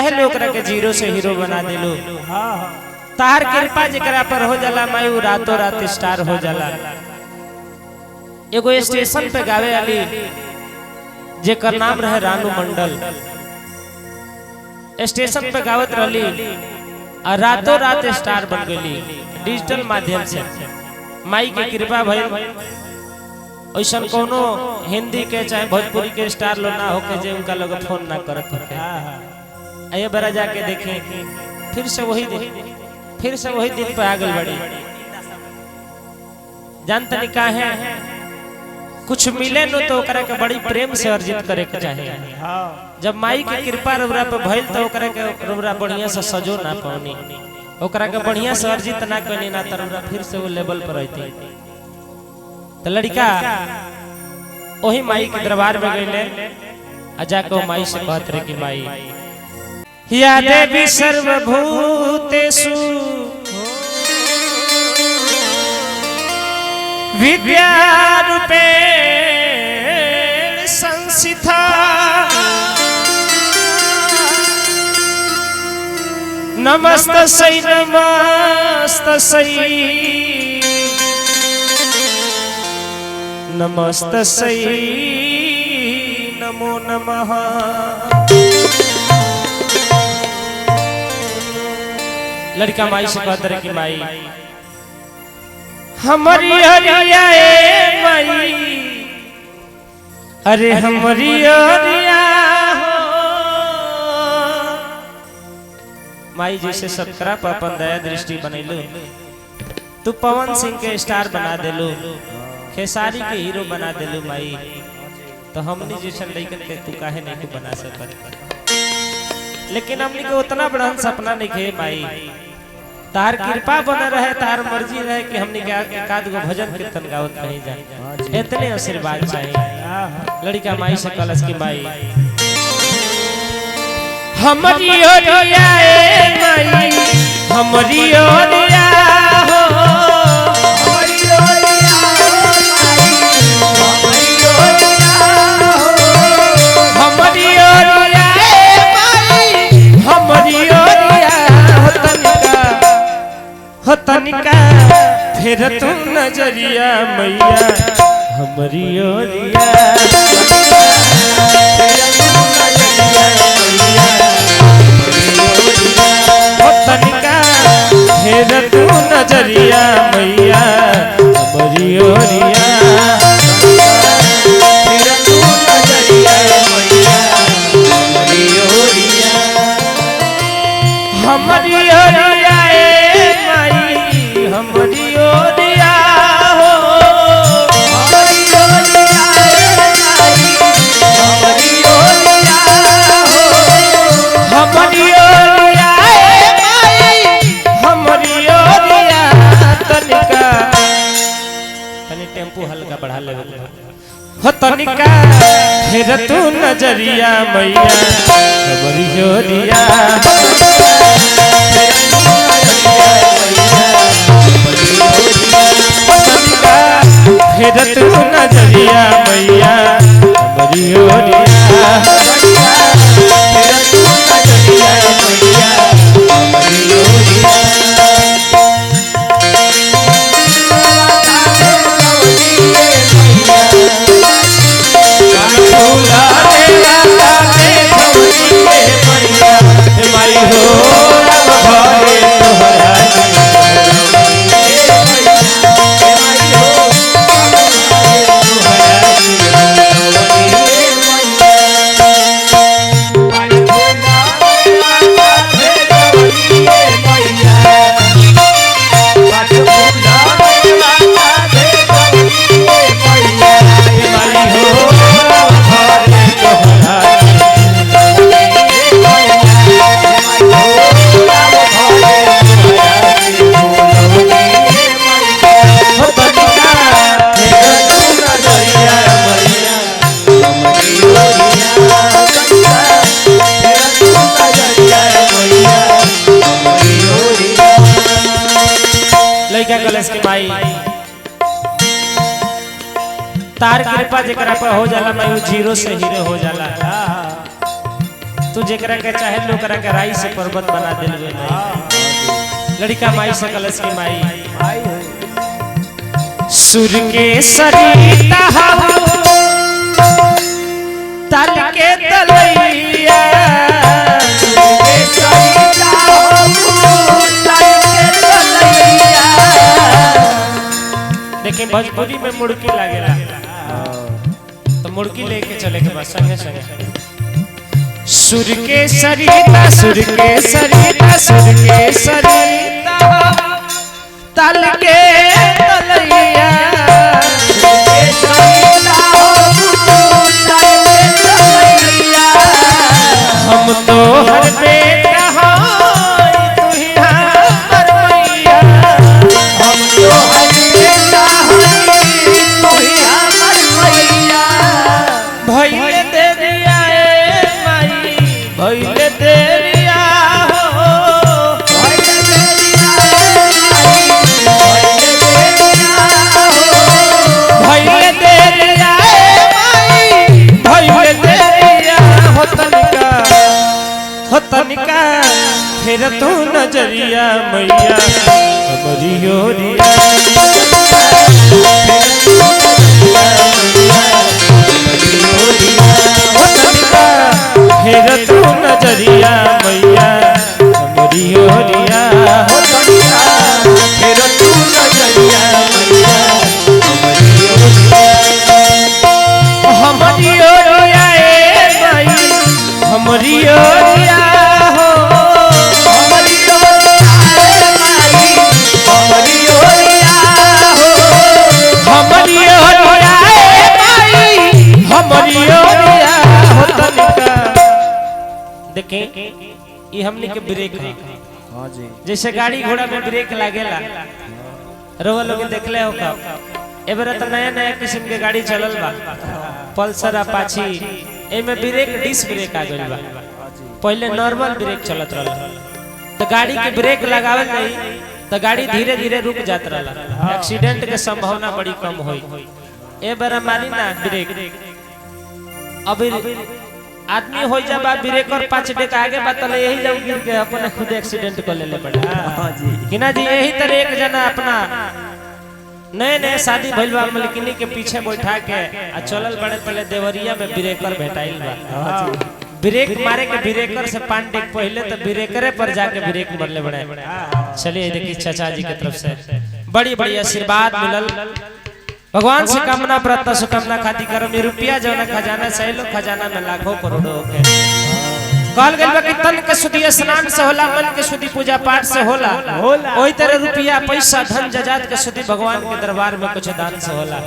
चाहे लोग के जीरो से हीरो बना दिलो। तार कृपा जरा पर हो जाला माई उ रातों रात स्टार हो जाला। एगो स्टेशन पे गावे वाली जेकर नाम रहे रानू मंडल, स्टेशन पे गावत रहली और रातों रात स्टार बन गई डिजिटल माध्यम से। माई के कृपा भइल ऐसा कोनो हिंदी के चाहे भोजपुरी के स्टार लो ना होके जे उनका लोग फोन ना करत होके। आइए बरा जाके देखें फिर से वही दिन पे आ गई बड़ी। जानते नहीं का है कुछ मिले नो तो ओकरा के बड़ी प्रेम से अर्जित करे के चाहिए। जब माई के कृपा रउरा पे भइल तो ओकरा के रउरा बढ़िया से सजो ना पानी, ओकरा के बढ़िया से अर्जित ना कनी ना तरुरा फिर से वो लेवल पर रहती। तो लड़का वही माई के दरबार में गईले आ जाके वो माई से कहत रहे कि माई या देवी सर्वभूतेषु विद्यारूपेण संस्थिता नमस्तस्यै नमस्तस्यै नमस्तस्यै नमो नमः। लड़का माई से कहते रहे कि माई हमारी हरिया माई, अरे हमारी हरिया हो माई जैसे सबकरा पर अपन दया दृष्टि बनैलू। तू पवन सिंह के स्टार बना देलू, खेसारी के हीरो बना देलू माई, तो हमने जैसे लड़कन के तू काहे नहीं तू बना सकत। लेकिन हमने के उतना बड़ा सपना नहीं खे माई, तार कृपा बना रहे, तार मर्जी रहे कि हमने के एकाध गो भजन कीर्तन गावत कहीं जाए, इतने आशीर्वाद चाहिए। लड़का माई से कलश की माई हमारी ओरिया माई हमारी ओरिया हो, तनिका फिर तू नजरिया मैया हमारी ओरिया, तनिका फिर तू नजरिया मैया हमारी ओरिया, हमारी ओरिया हमारी ओरिया हो, हमारी ओरिया हमारी ओरिया हो, हमारी ओरिया हमारी ओरिया। तनिका तनी टेम्पो हल्का बढ़ा ले हो, तनिका फिर तू नजरिया मैया हमारी ओरिया, फिर तू नजरिया मैया हमारी ओरिया, फिर तू नजरिया मैया हमारी ओरिया। माई हो के माई तार कृपा जरा पर हो जाला माई जीरो से हीरो हो जाला। तू जेकरा के चाहे लोकरा के राई से पर्वत बना दिलवे माई। लड़का माई से कलश की माई सुर के सरिता ताल के तलैया लेकिन भोजपुरी में मुड़की लागेला तो मुड़की लेके चले के बाद संगे संगे सुर के सरिता सुर के सरिता सुर के सरिता ताल के तलैया हम तो हर बेटा तू ही हमर मैया हम तो हर बेटा तू ही हमर मैया भइले देरिया माई भइले देरिया हो भइले देरिया भइले देरिया माई भइले देरिया हो तनिका फिर तू नजरिया मैया हमारी ओरिया फिर तू नजरिया मैया हमारी ओरिया हो तनिका फिर तू नजरिया मैया हमारी ओरिया माई हमारी ओरिया देखें ये हमने के ब्रेक है। हाँ जी जैसे गाड़ी घोड़ा में ब्रेक लागेला रोवा लोग देखले हो का एबरा तो नया नया किस्म के गाड़ी चलल बा पल्सर अपाची एमे ब्रेक डिस्क ब्रेक आ गइल बा। पहले नॉर्मल ब्रेक चलत रहल तो गाड़ी के ब्रेक लगावल नहीं तो गाड़ी धीरे धीरे रुक जात रहल एक्सीडेंट के संभावना बड़ी कम होई। एबरा मारी ना ब्रेक अभी आदमी हो जा बा ब्रेक और 5 डेक आगे बातल यही जब गिर के अपने खुद एक्सीडेंट कर लेले पड़े। हां जी कि ना जी यही तरह एक जना अपना नए नए शादी भइल बा मलकिनी के पीछे बैठा के आ चलल बड़े पहले देवरिया में ब्रेकर भेटाइल बा। हां जी ब्रेक मारे के ब्रेकर से 5 डेक पहले तो ब्रेकरे पर जाके ब्रेक मरले बड़े। चलिए देखिए चाचा जी की तरफ से बड़ी बड़ी आशीर्वाद मिलल भगवान से कामना प्रार्थना सुकामना खाती करम ये रुपया जौना खजाना से लो खजाना में लाखों करोड़ों के कहल गइल बा कि तन के शुद्धि स्नान से होला मन के शुद्धि पूजा पाठ से होला ओही तरह रुपया पैसा धन जजात के शुद्धि भगवान के दरबार में कुछ दान से होला।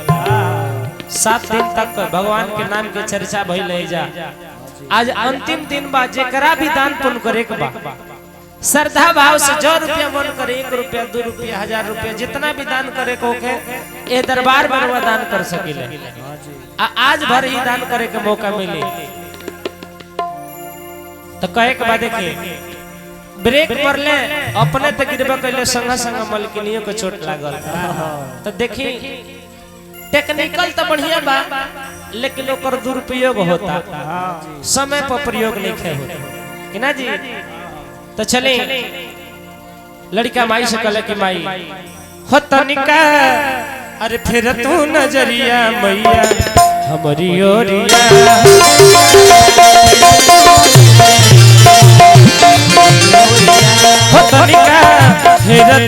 7 दिन तक भगवान के नाम के चर्चा भइल रही जा। आज अंतिम दिन बा जेकरा भी दान पुण्य करे के बा श्रद्धा भाव से जो रुपया मन करे 1 रुपया 2 रुपया 1000 रुपया जितना भी दान करे को के ए दरबार में वो दान कर सकिले। आज भर ही दान करे के मौका मिले तो कहे के बाद देखिए ब्रेक मरले अपने तो गिरबे कइले संग संग मलकिनियों को चोट लागल। तो देखी टेक्निकल तो बढ़िया बा लेकिन ओकर दुरुपयोग होता समय पर प्रयोग नहीं होता कि ना जी। तो चले लड़का माई से कहले कि माई हो तनिका अरे फिर तू नजरिया मैया हमारी ओरिया हो तनिका फिर